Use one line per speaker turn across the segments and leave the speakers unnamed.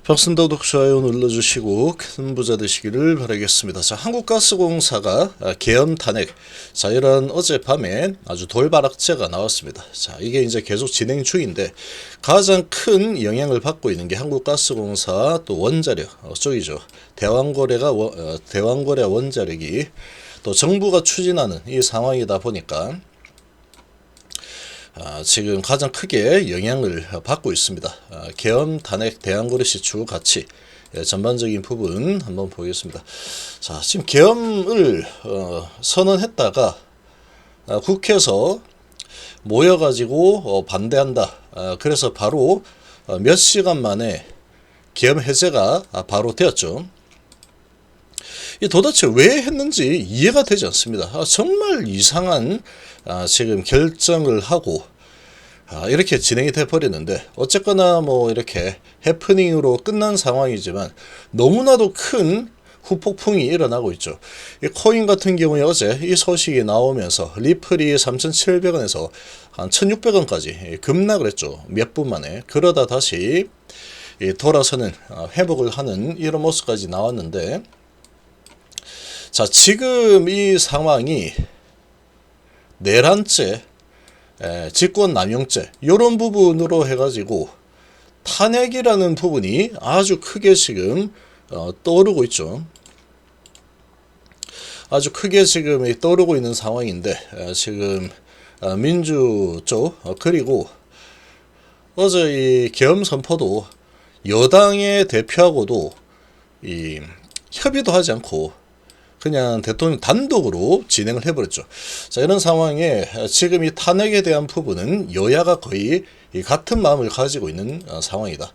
박순덕 독자요 눌러주시고 큰 부자 되시기를 바라겠습니다. 자, 한국가스공사가 계엄 탄핵. 자, 이런 어젯밤에 아주 돌발 악재가 나왔습니다. 자, 이게 이제 계속 진행 중인데 가장 큰 영향을 받고 있는 게 한국가스공사 또 원자력 쪽이죠. 대왕거래 원자력이 또 정부가 추진하는 이 상황이다 보니까 지금 가장 크게 영향을 받고 있습니다. 계엄, 탄핵, 대왕거래 시추 가치 전반적인 부분 한번 보겠습니다. 자, 지금 계엄을 선언했다가 국회에서 모여가지고 반대한다. 그래서 바로 몇 시간 만에 계엄 해제가 바로 되었죠. 이 도대체 왜 했는지 이해가 되지 않습니다. 정말 이상한 지금 결정을 하고 이렇게 진행이 돼 버렸는데 어쨌거나 뭐 이렇게 해프닝으로 끝난 상황이지만 너무나도 큰 후폭풍이 일어나고 있죠. 이 코인 같은 경우에 어제 이 소식이 나오면서 리플이 3,700원에서 한 1,600원까지 급락을 했죠. 몇 분 만에. 그러다 다시 돌아서는 회복을 하는 이런 모습까지 나왔는데, 자, 지금 이 상황이 내란죄, 직권남용죄 이런 부분으로 해가지고 탄핵이라는 부분이 아주 크게 지금 떠오르고 있죠. 아주 크게 지금 떠오르고 있는 상황인데 지금 민주 쪽 그리고 어제 이 계엄 선포도 여당의 대표하고도 이 협의도 하지 않고 그냥 대통령 단독으로 진행을 해버렸죠. 자, 이런 상황에 지금 이 탄핵에 대한 부분은 여야가 거의 같은 마음을 가지고 있는 상황이다.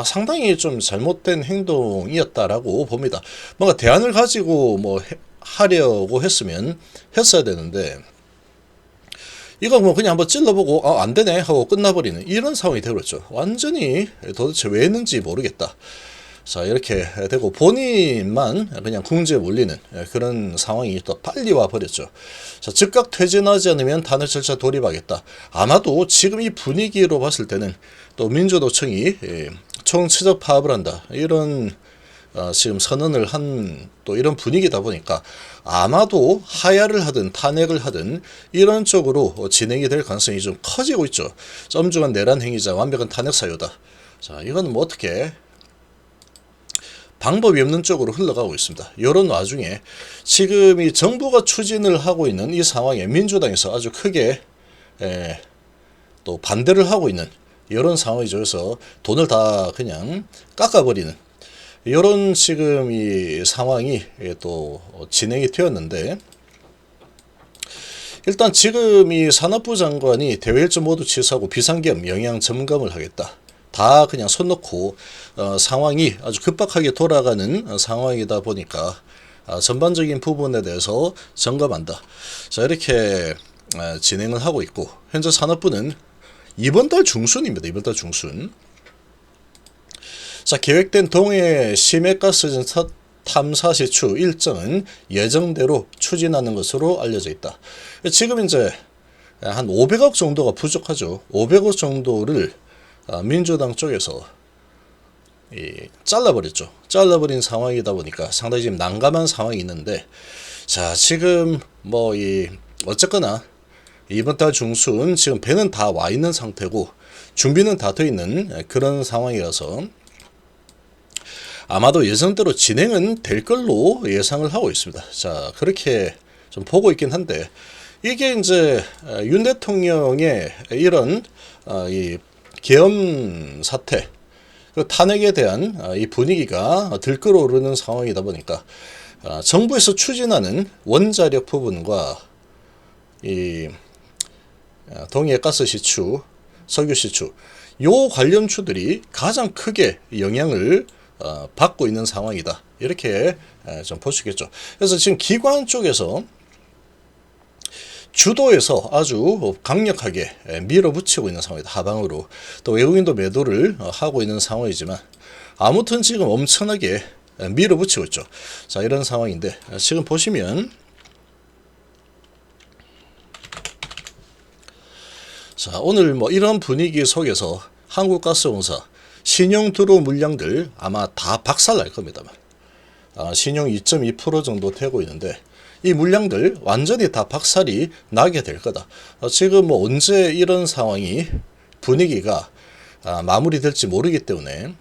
상당히 좀 잘못된 행동이었다라고 봅니다. 뭔가 대안을 가지고 뭐 하려고 했으면 했어야 되는데 이거 뭐 그냥 한번 찔러보고 안 되네 하고 끝나버리는 이런 상황이 되어버렸죠. 완전히 도대체 왜 했는지 모르겠다. 자, 이렇게 되고 본인만 그냥 궁지에 몰리는 그런 상황이 또 빨리 와버렸죠. 자, 즉각 퇴진하지 않으면 탄핵 절차 돌입하겠다. 아마도 지금 이 분위기로 봤을 때는 또 민주노총이 총체적 파업을 한다. 이런 지금 선언을 한 또 이런 분위기다 보니까 아마도 하야를 하든 탄핵을 하든 이런 쪽으로 진행이 될 가능성이 좀 커지고 있죠. 엄중한 내란 행위자 완벽한 탄핵 사유다. 자, 이건 뭐 어떻게 방법이 없는 쪽으로 흘러가고 있습니다. 이런 와중에 지금 이 정부가 추진을 하고 있는 이 상황에 민주당에서 아주 크게 또 반대를 하고 있는 이런 상황이죠. 그래서 돈을 다 그냥 깎아버리는 이런 지금 이 상황이 또 진행이 되었는데, 일단 지금 이 산업부 장관이 대외 일정 모두 취소하고 비상계엄 영향 점검을 하겠다. 다 그냥 손 놓고 상황이 아주 급박하게 돌아가는 상황이다 보니까 전반적인 부분에 대해서 점검한다. 자, 이렇게 진행을 하고 있고, 현재 산업부는 이번 달 중순입니다. 이번 달 중순. 자, 계획된 동해 심해가스전 탐사 시추 일정은 예정대로 추진하는 것으로 알려져 있다. 지금 이제 한 500억 정도가 부족하죠. 500억 정도를 민주당 쪽에서 잘라버렸죠. 잘라버린 상황이다 보니까 상당히 지금 난감한 상황이 있는데, 자, 지금 뭐 어쨌거나 이번 달 중순 지금 배는 다 와 있는 상태고 준비는 다 돼 있는 그런 상황이라서 아마도 예정대로 진행은 될 걸로 예상을 하고 있습니다. 자, 그렇게 좀 보고 있긴 한데, 이게 이제 윤 대통령의 이런 이 계엄 사태, 그 탄핵에 대한 이 분위기가 들끓어오르는 상황이다 보니까 정부에서 추진하는 원자력 부분과 이 동해가스 시추, 석유 시추, 요 관련주들이 가장 크게 영향을 받고 있는 상황이다. 이렇게 좀 볼 수 있겠죠. 그래서 지금 기관 쪽에서 주도에서 아주 강력하게 밀어붙이고 있는 상황이다. 하방으로. 또 외국인도 매도를 하고 있는 상황이지만 아무튼 지금 엄청나게 밀어붙이고 있죠. 자, 이런 상황인데 지금 보시면, 자, 오늘 뭐 이런 분위기 속에서 한국가스공사 신용 드로우 물량들 아마 다 박살날 겁니다만, 신용 2.2% 정도 되고 있는데 이 물량들 완전히 다 박살이 나게 될 거다. 지금 뭐 언제 이런 상황이 분위기가 마무리될지 모르기 때문에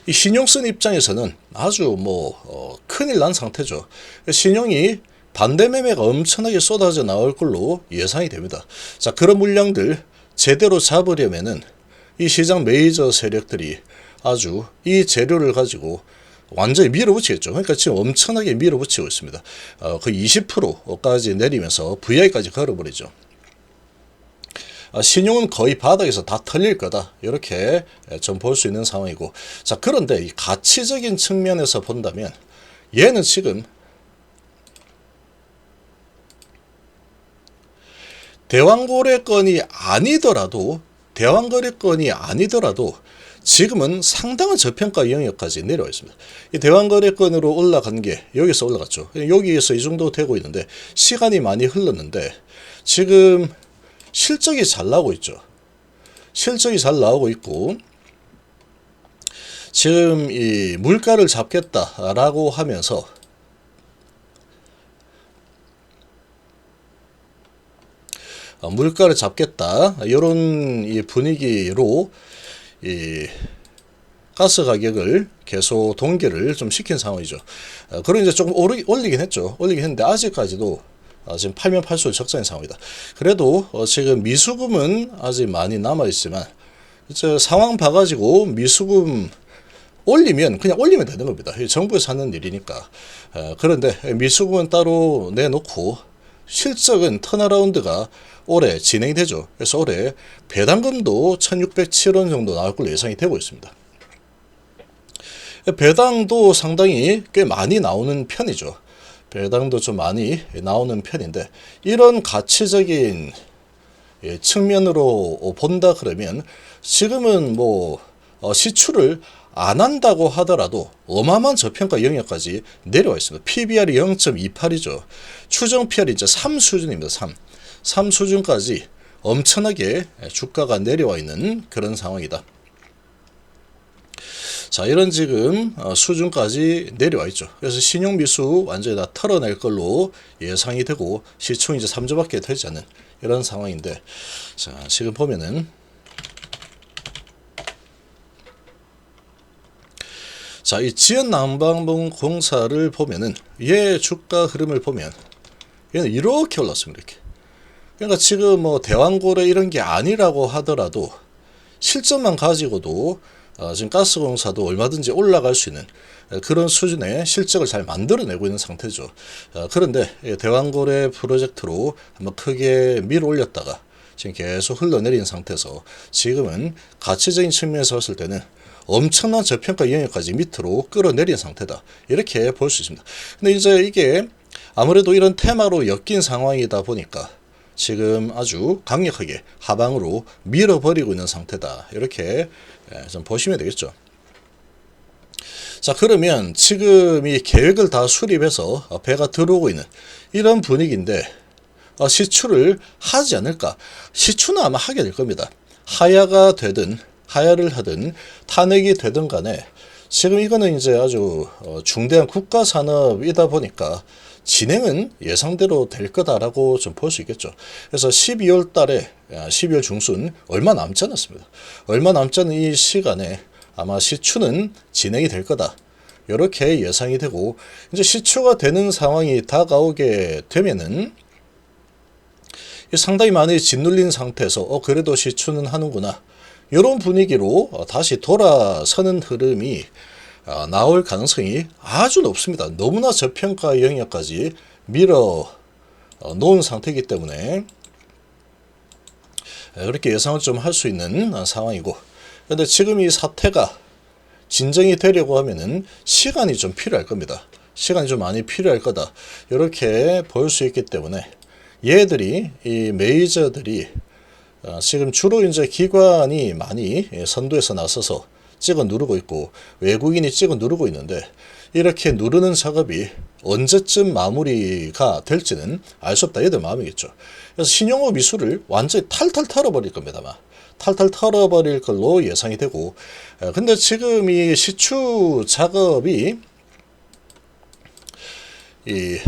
이 신용 쓴 입장에서는 아주 큰일 난 상태죠. 신용이 반대 매매가 엄청나게 쏟아져 나올 걸로 예상이 됩니다. 자, 그런 물량들 제대로 잡으려면은 이 시장 메이저 세력들이 아주 이 재료를 가지고 완전히 밀어붙이겠죠. 그러니까 지금 엄청나게 밀어붙이고 있습니다. 거의 20%까지 내리면서 VI까지 걸어버리죠. 신용은 거의 바닥에서 다 털릴 거다. 이렇게 좀 볼 수 있는 상황이고. 자, 그런데 이 가치적인 측면에서 본다면 얘는 지금 대왕거래건이 아니더라도 지금은 상당한 저평가 영역까지 내려와 있습니다. 이 대왕거래건으로 올라간 게 여기서 올라갔죠. 여기에서 이 정도 되고 있는데 시간이 많이 흘렀는데 지금 실적이 잘 나오고 있죠. 실적이 잘 나오고 있고 지금 이 물가를 잡겠다라고 하면서 물가를 잡겠다 이런 이 분위기로 이 가스 가격을 계속 동결을 좀 시킨 상황이죠. 그리고 이제 조금 올리긴 했는데 아직까지도 지금 팔면 팔수록 적자인 상황이다. 그래도 지금 미수금은 아직 많이 남아 있지만 이제 상황 봐가지고 미수금 올리면 그냥 올리면 되는 겁니다. 정부에서 하는 일이니까. 그런데 미수금은 따로 내놓고 실적은 턴어라운드가 올해 진행이 되죠. 그래서 올해 배당금도 1607원 정도 나올 걸로 예상이 되고 있습니다. 배당도 상당히 꽤 많이 나오는 편이죠. 배당도 좀 많이 나오는 편인데 이런 가치적인 측면으로 본다 그러면 지금은 시추를 안 한다고 하더라도 어마어마한 저평가 영역까지 내려와 있습니다. PBR이 0.28이죠. 추정 PR이 이제 3 수준입니다. 3 수준까지 엄청나게 주가가 내려와 있는 그런 상황이다. 자, 이런 지금 수준까지 내려와 있죠. 그래서 신용미수 완전히 다 털어낼 걸로 예상이 되고 시총이 이제 3조밖에 되지 않는 이런 상황인데, 자, 지금 보면은 자, 이 지연난방공사를 보면은 얘 주가 흐름을 보면 얘는 이렇게 올랐습니다. 이렇게. 그러니까 지금 대왕고래 이런 게 아니라고 하더라도 실적만 가지고도 지금 가스공사도 얼마든지 올라갈 수 있는 그런 수준의 실적을 잘 만들어내고 있는 상태죠. 그런데 대왕거래 프로젝트로 한번 크게 밀어 올렸다가 지금 계속 흘러내린 상태에서 지금은 가치적인 측면에서 봤을 때는 엄청난 저평가 영역까지 밑으로 끌어내린 상태다. 이렇게 볼 수 있습니다. 근데 이제 이게 아무래도 이런 테마로 엮인 상황이다 보니까 지금 아주 강력하게 하방으로 밀어버리고 있는 상태다. 이렇게 좀 보시면 되겠죠. 자, 그러면 지금 이 계획을 다 수립해서 배가 들어오고 있는 이런 분위기인데 시추를 하지 않을까? 시추는 아마 하게 될 겁니다. 하야가 되든 하야를 하든 탄핵이 되든 간에 지금 이거는 이제 아주 중대한 국가 산업이다 보니까 진행은 예상대로 될 거다라고 좀 볼 수 있겠죠. 그래서 12월 달에 12월 중순 얼마 남지 않았습니다. 얼마 남지 않은 이 시간에 아마 시추는 진행이 될 거다. 이렇게 예상이 되고 이제 시추가 되는 상황이 다가오게 되면은 상당히 많이 짓눌린 상태에서 그래도 시추는 하는구나. 이런 분위기로 다시 돌아서는 흐름이 나올 가능성이 아주 높습니다. 너무나 저평가 영역까지 밀어 놓은 상태이기 때문에 그렇게 예상을 좀 할 수 있는 상황이고, 그런데 지금 이 사태가 진정이 되려고 하면은 시간이 좀 필요할 겁니다. 시간이 좀 많이 필요할 거다. 이렇게 볼 수 있기 때문에 얘들이 이 메이저들이 지금 주로 이제 기관이 많이 선두에서 나서서 찍어 누르고 있고 외국인이 찍어 누르고 있는데 이렇게 누르는 작업이 언제쯤 마무리가 될지는 알 수 없다. 얘들 마음이겠죠. 그래서 신용호 미수를 완전히 탈탈 털어버릴 겁니다. 탈탈 털어버릴 걸로 예상이 되고, 근데 지금 이 시추 작업이 이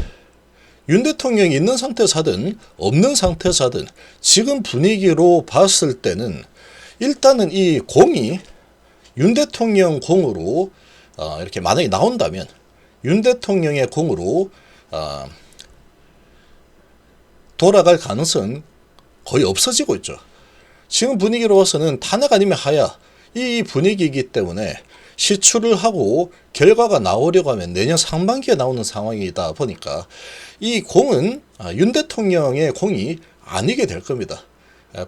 윤 대통령이 있는 상태에서 하든 없는 사든 지금 분위기로 봤을 때는 일단은 이 공이 윤 대통령 공으로 이렇게 만약에 나온다면 윤 대통령의 공으로 돌아갈 가능성은 거의 없어지고 있죠. 지금 분위기로 봐서는 탄핵 아니면 하야 이 분위기이기 때문에 시추를 하고 결과가 나오려고 하면 내년 상반기에 나오는 상황이다 보니까 이 공은 윤 대통령의 공이 아니게 될 겁니다.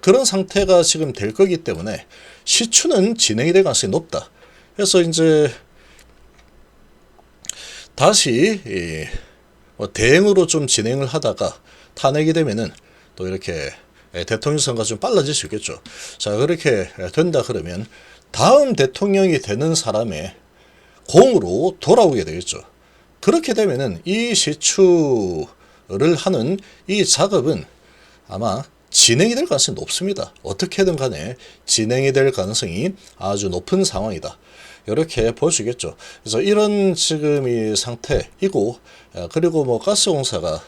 그런 상태가 지금 될 거기 때문에 시추는 진행이 될 가능성이 높다. 그래서 이제 다시 대행으로 좀 진행을 하다가 탄핵이 되면은 또 이렇게 대통령 선거가 좀 빨라질 수 있겠죠. 자, 그렇게 된다 그러면 다음 대통령이 되는 사람의 공으로 돌아오게 되겠죠. 그렇게 되면은 이 시추를 하는 이 작업은 아마 진행이 될 가능성이 높습니다. 어떻게든 간에 진행이 될 가능성이 아주 높은 상황이다. 이렇게 볼 수 있겠죠. 그래서 이런 지금 이 상태이고, 그리고 뭐 가스공사가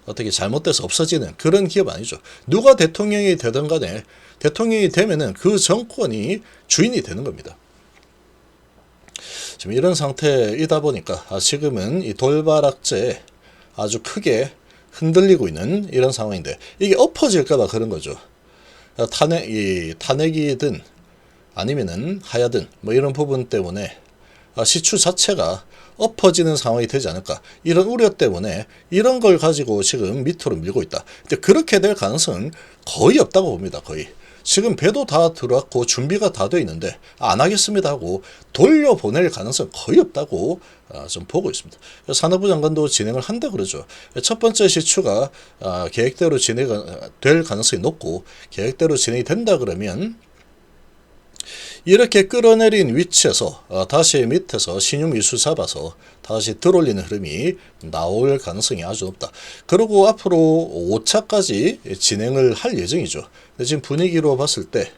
어떻게 잘못돼서 없어지는 그런 기업 아니죠. 누가 대통령이 되든 간에 대통령이 되면은 그 정권이 주인이 되는 겁니다. 지금 이런 상태이다 보니까 지금은 이 돌발악재에 아주 크게 흔들리고 있는 이런 상황인데, 이게 엎어질까봐 그런 거죠. 탄핵이든 아니면은 하야든 뭐 이런 부분 때문에 시추 자체가 엎어지는 상황이 되지 않을까, 이런 우려 때문에 이런 걸 가지고 지금 밑으로 밀고 있다. 근데 그렇게 될 가능성은 거의 없다고 봅니다. 거의. 지금 배도 다 들어왔고 준비가 다 돼 있는데 안 하겠습니다 하고 돌려보낼 가능성은 거의 없다고 좀 보고 있습니다. 산업부 장관도 진행을 한다 그러죠. 첫 번째 시추가 계획대로 진행될 가능성이 높고, 계획대로 진행이 된다 그러면 이렇게 끌어내린 위치에서 다시 밑에서 신용위수 잡아서 다시 들어올리는 흐름이 나올 가능성이 아주 높다. 그리고 앞으로 5차까지 진행을 할 예정이죠. 근데 지금 분위기로 봤을 때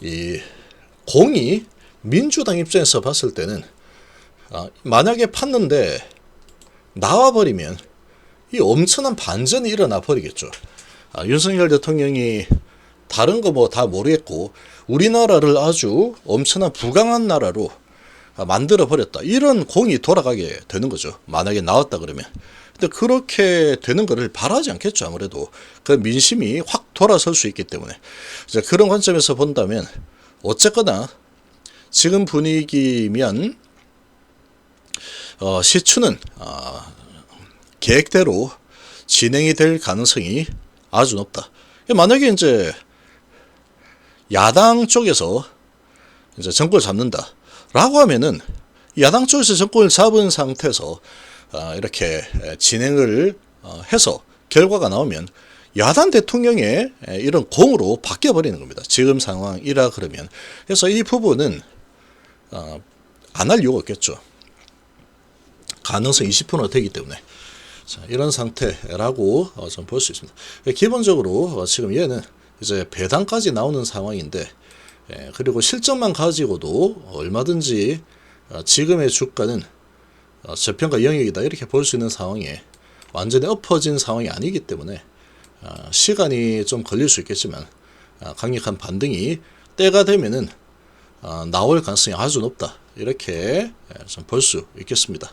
이 공이 민주당 입장에서 봤을 때는 만약에 팠는데 나와버리면 이 엄청난 반전이 일어나 버리겠죠. 윤석열 대통령이 다른 거 뭐 다 모르겠고 우리나라를 아주 엄청난 부강한 나라로 만들어 버렸다, 이런 공이 돌아가게 되는 거죠. 만약에 나왔다 그러면. 근데 그렇게 되는 거를 바라지 않겠죠. 아무래도 그 민심이 확 돌아설 수 있기 때문에. 그런 관점에서 본다면 어쨌거나 지금 분위기면 시추는 계획대로 진행이 될 가능성이 아주 높다. 만약에 이제 야당 쪽에서 이제 정권을 잡는다 라고 하면은, 야당 쪽에서 정권을 잡은 상태에서 이렇게 진행을 해서 결과가 나오면 야당 대통령의 이런 공으로 바뀌어 버리는 겁니다. 지금 상황이라 그러면. 그래서 이 부분은 안 할 이유가 없겠죠. 가능성 20%가 되기 때문에. 자, 이런 상태라고 좀 볼 수 있습니다. 기본적으로 지금 얘는 이제 배당까지 나오는 상황인데, 그리고 실적만 가지고도 얼마든지 지금의 주가는 저평가 영역이다 이렇게 볼 수 있는 상황에 완전히 엎어진 상황이 아니기 때문에 시간이 좀 걸릴 수 있겠지만 강력한 반등이 때가 되면은 나올 가능성이 아주 높다, 이렇게 좀 볼 수 있겠습니다.